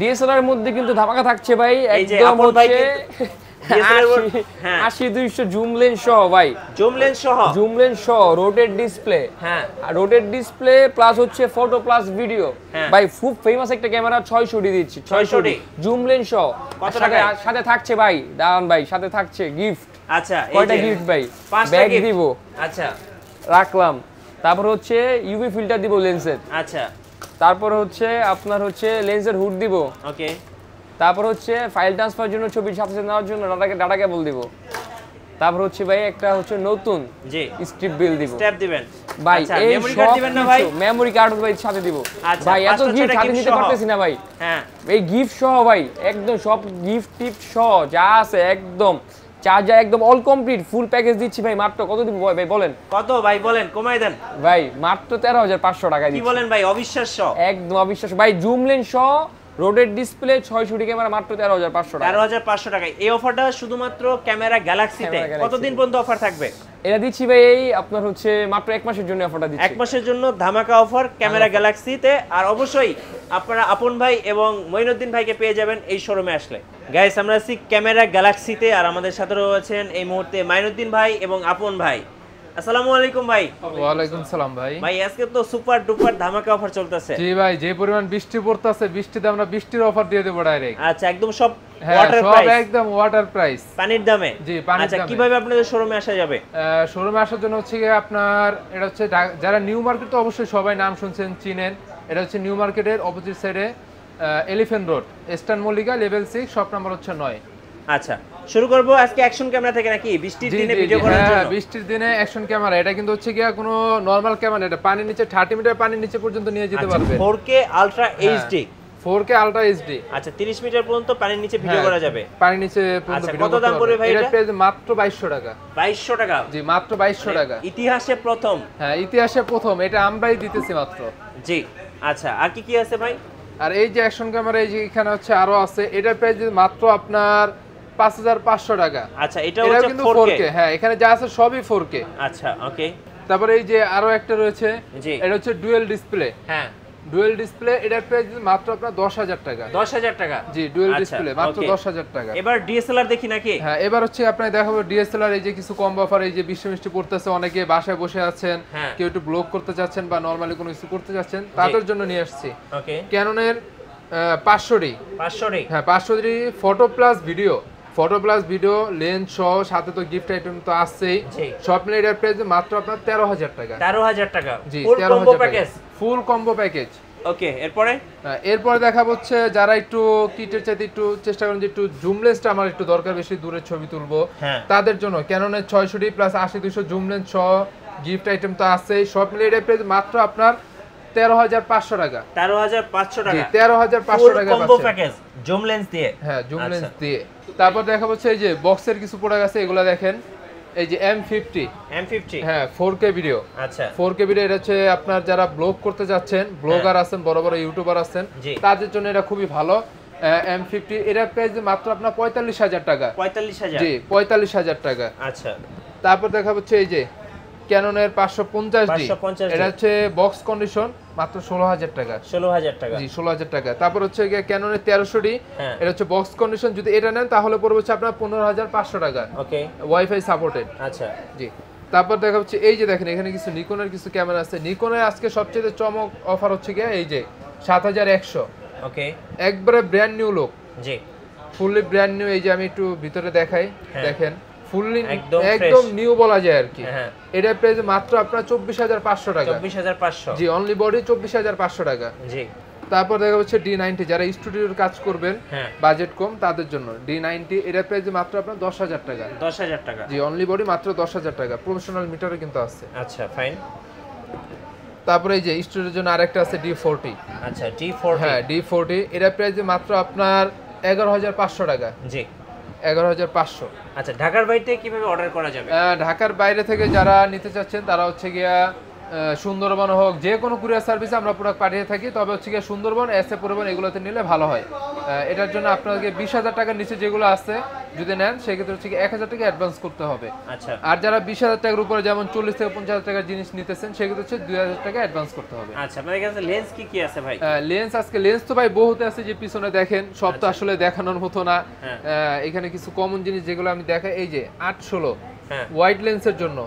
DSLR এর মধ্যে কিন্তু ধামাকা থাকছে ভাই, একদম হচ্ছে 80-200 জুম লেন্স সহ ভাই, জুম লেন্স সহ রোটেট ডিসপ্লে, হ্যাঁ রোটেট ডিসপ্লে প্লাস হচ্ছে ফটো প্লাস ভিডিও ভাই, খুব ফেমাস একটা ক্যামেরা 600 দিচ্ছি, 600 জুম লেন্স সহ, সাথে থাকছে ভাই দাঁড়ান ভাই, সাথে থাকছে গিফট। আচ্ছা কয়টা গিফট ভাই? ব্যাগ দিব, আচ্ছা রাখলাম, তারপর হচ্ছে ইউভি ফিল্টার দিব লেন্সের, আচ্ছা তারপর হচ্ছে আপনার হচ্ছে লেন্সের হুড দিব, ওকে, তারপর হচ্ছে ফাইল ট্রান্সফারের জন্য ছবি সাথে সাথে নেওয়ার জন্য ডাটা কেবল দিব, তারপর হচ্ছে ভাই একটা হচ্ছে নতুন জি স্ট্রিপ বিল দিব, স্টেপ দিবেন ভাই। এই মেমরি কার্ড দিবেন না ভাই? মেমরি কার্ড ভাই সাথে দিব ভাই, এত গিফট সাথে নিতে পারতেছি না ভাই। হ্যাঁ এই গিফট সহ ভাই, একদম সব গিফট টিপ সহ যা আছে একদম চার্জার একদম অল কমপ্লিট ফুল প্যাকেজ দিচ্ছি ভাই। মাত্র কত দিব ভাই বলেন? কত ভাই বলেন, কমাই দেন ভাই, মাত্র 13,500 টাকা দিচ্ছি। কি বলেন ভাই, অবিশ্বাস্য, একদম অবিশ্বাস্য ভাই। জুম লেন্স সহ রোটেট ডিসপ্লে 600 ক্যামেরা মাত্র 13,500 টাকা। 13,500 টাকা। এই অফারটা শুধুমাত্র ক্যামেরা গ্যালাক্সিতে। কতদিন পর্যন্ত অফার থাকবে? এটা দিচ্ছি ভাই এই আপনার হচ্ছে মাত্র 1 মাসের জন্য অফারটা দিচ্ছি। 1 মাসের জন্য ধামাকা অফার ক্যামেরা গ্যালাক্সিতে। আর অবশ্যই আপনারা আপন ভাই এবং মঈনুদ্দিন ভাইকে পেয়ে যাবেন এই শোরুমে আসলে। গাইস, আমরা আছি ক্যামেরা গ্যালাক্সিতে, আর আমাদের সাথে রয়েছেন এই মুহূর্তে মঈনুদ্দিন ভাই এবং আপন ভাই। আসসালামু আলাইকুম ভাই। ওয়া আলাইকুম সালাম ভাই। ভাই আজকে তো সুপার ডুপার ধামাকা অফার চলতেছে। জি ভাই, যে পরিমাণ বৃষ্টি পড়তেছে, বৃষ্টিতে আমরা বৃষ্টির অফার দিয়ে দেব ডাইরেক্ট। আচ্ছা, একদম সব ওয়াটার প্রাইস, সব একদম ওয়াটার প্রাইস, পানির দামে। জি, পানির দামে। আচ্ছা, কিভাবে আপনাদের শোরুমে আসা যাবে? শোরুমে আসার জন্য হচ্ছে আপনার এটা হচ্ছে যারা নিউ মার্কেট, তো অবশ্যই সবাই নাম শুনছেন চিনেন। এটা হচ্ছে নিউ মার্কেটের অপোজিট সাইডে elephant road, eastern Mallika, level 6, shop number হচ্ছে 9। আচ্ছা, শুরু করব আজকে অ্যাকশন ক্যামেরা থেকে নাকি? বৃষ্টির দিনে ভিডিও করার জন্য? বৃষ্টির দিনে অ্যাকশন ক্যামেরা। এটা কিন্তু হচ্ছে কোনো নরমাল ক্যামেরা, এটা পানির নিচে 30 মিটার পানির নিচে পর্যন্ত নিয়ে যেতে পারবে। 4K ultra HD. 4K ultra HD. আচ্ছা, 30 মিটার পর্যন্ত পানির নিচে ভিডিও করা যাবে। পানির নিচে পর্যন্ত ভিডিও কত দাম পড়বে ভাই এটা? এটা প্রাইস মাত্র 2200 টাকা। 2200 টাকা? জি, মাত্র 2200 টাকা। ইতিহাসে প্রথম। হ্যাঁ, ইতিহাসে প্রথম। এটা আমরাই দিতেছি মাত্র। জি। আচ্ছা, আর কি কি আছে ভাই? আর এই যে অ্যাকশন ক্যামেরা, এই যে এখানে হচ্ছে আরো আছে। এটার প্রাইস মাত্র আপনার 5500 টাকা। আচ্ছা, এটা হচ্ছে কিন্তু 4K। হ্যাঁ, এখানে যা আছে সবই 4K। আচ্ছা, ওকে। তারপরে এই যে আরো একটা রয়েছে, এটা হচ্ছে ডুয়াল ডিসপ্লে। হ্যাঁ, ডুয়াল ডিসপ্লে, এটার প্রাইস মাত্র আপনার 10,000 টাকা। 10,000 টাকা? জি, ডুয়াল ডিসপ্লে মাত্র 10,000 টাকা। এবার ডিএসএলআর দেখি নাকি? হ্যাঁ, এবার হচ্ছে আপনাকে দেখাবো ডিএসএলআর। এই যে কিছু কম অফার, এই যে বৃষ্টি পড়তেছে, অনেকে বাসায় বসে আছেন, কেউ একটু ব্লগ করতে চাচ্ছেন বা নরমালি কোনো কিছু করতে চাচ্ছেন, তাদের জন্য নিয়ে আসছি। ওকে, ক্যাননের 500D। 500D? হ্যাঁ, 500D photo plus video lens সহ, সাথে তো গিফট আইটেম তো আছেই। সব মিলে এটার প্রাইস মাত্র আপনার 13,000 টাকা। 13,000 টাকা? জি, full combo package. Full combo package. Okay, এরপরে দেখা হচ্ছে যারা একটু কিটের চাইতে একটু চেষ্টা করেন যে একটু জুম লেন্সটা আমার একটু দরকার, বেশি দূরের ছবি তুলবো, তাদের জন্য ক্যাননের 600D প্লাস 80-200 জুম লেন্স সহ গিফট আইটেম তো আছেই। সব মিলে এটার প্রাইস মাত্র আপনার 13,500 টাকা। 13,500 টাকা? 13,500 টাকা কম্বো প্যাকেজ জুম লেন্স দিয়ে। হ্যাঁ, জুম লেন্স দিয়ে। তারপর দেখা হচ্ছে এই যে বক্সের কিছু প্রোডাক্ট আছে, এগুলা দেখেন। এই যে M50। হ্যাঁ, 4K ভিডিও। আচ্ছা, 4K ভিডিও। এটা হচ্ছে আপনার যারা ব্লগ করতে যাচ্ছেন, ব্লগার আছেন, বড় বড় ইউটিউবার আছেন, তাদের জন্য এটা খুবই ভালো। M50 এর প্রাইস মাত্র আপনার 45,000 টাকা। 45,000? জি, 45,000 টাকা। আচ্ছা, তারপর দেখা হচ্ছে এই যে ক্যাননের 550D। এটা হচ্ছে বক্স কন্ডিশন, মাত্র 16,000 টাকা। 16,000 টাকা? জি, 16,000 টাকা। তারপর হচ্ছে ক্যাননের 1300D। এটা হচ্ছে বক্স কন্ডিশন, যদি এটা নেন তাহলে পড়বে হচ্ছে আপনার 15,500 টাকা। ওকে, ওয়াইফাই সাপোর্টেড। আচ্ছা, জি। তারপর দেখা হচ্ছে এই যে দেখেন, এখানে কিছু নিকনের কিছু ক্যামেরা আছে। নিকনের আজকে সবচেয়ে চমক অফার হচ্ছে কি, এই যে 7100। ওকে, একবারে ব্র্যান্ড নিউ লুক। জি, ফুললি ব্র্যান্ড নিউ। এই যে আমি একটু ভিতরে দেখাই, দেখেন ফুললি একদম নিউ বলা যায় আর কি। এটা প্রাইস মাত্র আপনার 24,500 টাকা। 24,500? জি, অনলি বডি 24,500 টাকা। জি। তারপর দেখা হচ্ছে D90, যারা স্টুডিওর কাজ করবেন, বাজেট কম, তাদের জন্য D90। এটা প্রাইস মাত্র আপনার 10,000 টাকা। 10,000 টাকা? জি, অনলি বডি মাত্র 10,000 টাকা। প্রফেশনাল মিটারে কিন্তু আছে। আচ্ছা, ফাইন। তারপরে এই যে স্টুডিওর জন্য আরেকটা আছে D40। আচ্ছা, D40? হ্যাঁ, D40। এটা প্রাইস মাত্র আপনার 11,500 টাকা। জি, 11,500। আচ্ছা, ঢাকার বাইরে কিভাবে অর্ডার করা যাবে? ঢাকার বাইরে থেকে যারা নিতে চাচ্ছেন তারা হচ্ছে গিয়া সুন্দরবন হোক, যে কোনো কুরিয়ার সার্ভিসে আমরা প্রোডাক্ট পাঠিয়ে থাকি। তবে হচ্ছে গিয়ে সুন্দরবন, এসএ পরিবহন এগুলোতে নিলে ভালো হয়। এটার জন্য আপনাকে 20,000 টাকার নিচে যেগুলো আছে যদি নেন সেক্ষেত্রে হচ্ছে 1,000 টাকা অ্যাডভান্স করতে হবে। আচ্ছা। আর যারা 20,000 টাকার উপরে যেমন 40 থেকে 50,000 টাকার জিনিস নিতেছেন সেক্ষেত্রে হচ্ছে 2,000 টাকা অ্যাডভান্স করতে হবে। আচ্ছা, আপনাদের কাছে লেন্স কি আছে ভাই? লেন্স আজকে লেন্স তো ভাই বহুত আছে, যে পিছনে দেখেন সব তো আসলে দেখানোর মতো না। এখানে কিছু কমন জিনিস যেগুলো আমি দেখাই, এই যে 816 হোয়াইট লেন্সের জন্য,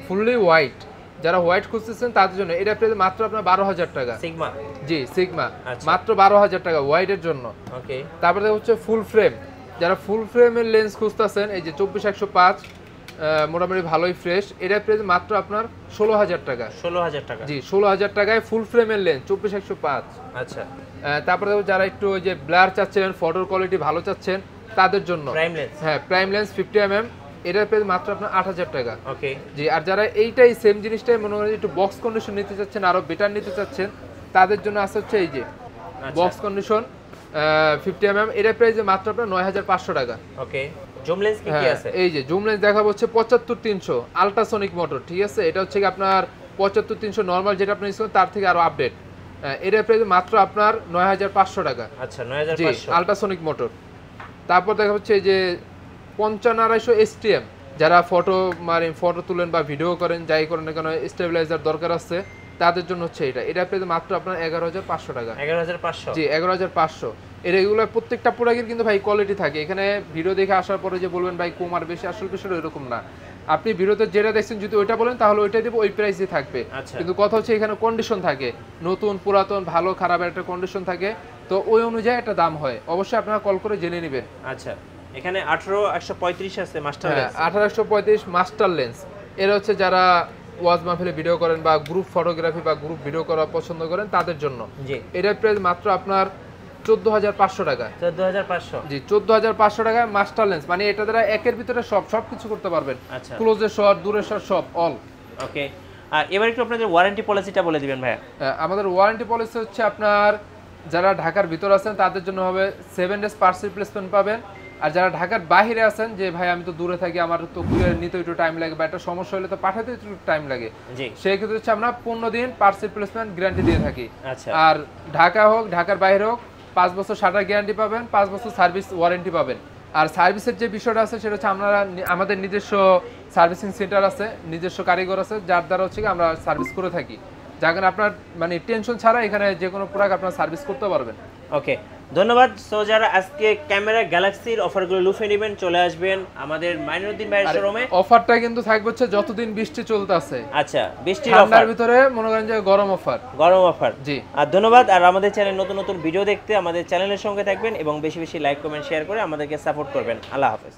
ফুললি হোয়াইট, যারা হোয়াইট খুঁজতেছেন তাদের জন্য এটা প্রাইস মাত্র আপনার 12,000 টাকা। সিগমা? জি সিগমা, মাত্র 12,000 টাকা হোয়াইটের জন্য। ওকে। তারপরে হচ্ছে ফুল ফ্রেম, যারা ফুল ফ্রেমের লেন্স খুঁজতেছেন, এই যে 24-105 মোটামুটি ভালোই ফ্রেশ, এটা প্রাইস মাত্র আপনার 16,000 টাকা। 16,000 টাকা? জি 16,000 টাকায় ফুল ফ্রেমের লেন্স 24-105। আচ্ছা। তারপরে যারা একটু ওই যে ব্লার চাচ্ছেন, ফটোর কোয়ালিটি ভালো চাচ্ছেন তাদের জন্য প্রাইম লেন্স। হ্যাঁ, প্রাইম লেন্স 50mm, এটার প্রাইস মাত্র আপনার 8,000 টাকা। ওকে। জি, আর যারা এইটাই সেম জিনিসটাই মনে করেন একটু বক্স কন্ডিশন নিতে চাচ্ছেন, আরো বেটার নিতে চাচ্ছেন, তাদের জন্য আছে হচ্ছে এই যে বক্স কন্ডিশন 50mm, এটার প্রাইস মাত্র আপনার 9,500 টাকা। ওকে। জুম লেন্স কি আছে? এই যে জুম লেন্স দেখাবো হচ্ছে 75-300 আল্ট্রাসনিক মোটর, ঠিক আছে? এটা হচ্ছে কি আপনার 75-300 নরমাল যেটা আপনি ইউজ করেন তার থেকে আরো আপডেট। এটার প্রাইস মাত্র আপনার 9,500 টাকা। আচ্ছা, 9,500। Ultrasonic motor. তারপর দেখা হচ্ছে এই যে 55-250 STM, যারা ফটো তুলেন বা ভিডিও করেন, যাই করেন না কেন, স্টেবিলাইজার দরকার আছে তাদের জন্য হচ্ছে এটা প্রাইস মাত্র আপনার 11,500 টাকা। 11,500? জি 11,500। এগুলো প্রত্যেকটা প্রোডাক্টের কিন্তু ভাই কোয়ালিটি থাকে। এখানে ভিডিও দেখে আসার পরে যে বলবেন ভাই কম আর বেশি, আসল বিষয়টা এরকম না। আপনি ভিডিওতে যেটা দেখছেন যদি ওইটা বলেন তাহলে ওইটাই দেবো, ওই প্রাইসই থাকবে। কিন্তু কথা হচ্ছে এখানে কন্ডিশন থাকে, নতুন পুরাতন ভালো খারাপ একটা কন্ডিশন থাকে, তো ওই অনুযায়ী একটা দাম হয়। অবশ্যই আপনারা কল করে জেনে নেবেন। আচ্ছা, এখানে 18-135 আছে মাস্টার লেন্স। 18-135 মাস্টার লেন্স, এরা হচ্ছে যারা ওয়াজ মাহফিলে ভিডিও করেন বা গ্রুপ ফটোগ্রাফি বা গ্রুপ ভিডিও করা পছন্দ করেন তাদের জন্য। জি, এটার প্রাইস মাত্র আপনার 14,500 টাকা। 14,500? জি 14,500 টাকায় মাস্টার লেন্স, মানে এটা দ্বারা একের ভিতরে সব কিছু করতে পারবেন। আচ্ছা, ক্লোজের শট, দূরের শট, সব অল। ওকে। আর এবার একটু আপনাদের ওয়ারেন্টি পলিসিটা বলে দিবেন ভাইয়া। আমাদের ওয়ারেন্টি পলিসি হচ্ছে আপনার যারা ঢাকার ভিতর আছেন তাদের জন্য হবে 7 days পার্টস রিপ্লেসমেন্ট পাবেন। আর যারা ঢাকার বাইরে আছেন, যে ভাই আমি তো দূরে থাকি, আমার তো কুরিয়ার নিতে একটু টাইম লাগে বা একটা সমস্যা হলে তো পাঠাতে একটু টাইম লাগে, সেই ক্ষেত্রে হচ্ছে আমরা 15 দিন পার্টস রিপ্লেসমেন্ট গ্যারান্টি দিয়ে থাকি। আর ঢাকা হোক ঢাকার বাইরে হোক 5 বছর শাটার গ্যারান্টি পাবেন, 5 বছর সার্ভিস ওয়ারেন্টি পাবেন। আর সার্ভিসের যে বিষয়টা আছে সেটা হচ্ছে আমাদের নিজস্ব সার্ভিসিং সেন্টার আছে, নিজস্ব কারিগর আছে, যার দ্বারা হচ্ছে আমরা সার্ভিস করে থাকি, যার কারণে আপনার মানে টেনশন ছাড়া এখানে যে কোনো প্রোডাক্ট আপনার সার্ভিস করতে পারবেন। ওকে, ধন্যবাদ। সো যারা আজকে ক্যামেরা গ্যালাক্সির অফারগুলো লুফে নেবেন, চলে আসবেন আমাদের মাইনুদ্দিন ভাইয়ের শোরুমে। অফারটা কিন্তু থাকবে হচ্ছে যতদিন বৃষ্টি চলতেছে। আচ্ছা, বৃষ্টির অফার ভিতরে মনে করেন যে গরম অফার। জি, আর ধন্যবাদ। আর আমাদের চ্যানেল নতুন ভিডিও দেখতে আমাদের চ্যানেলের সঙ্গে থাকবেন এবং বেশি বেশি লাইক কমেন্ট শেয়ার করে আমাদেরকে সাপোর্ট করবেন। আল্লাহ হাফেজ।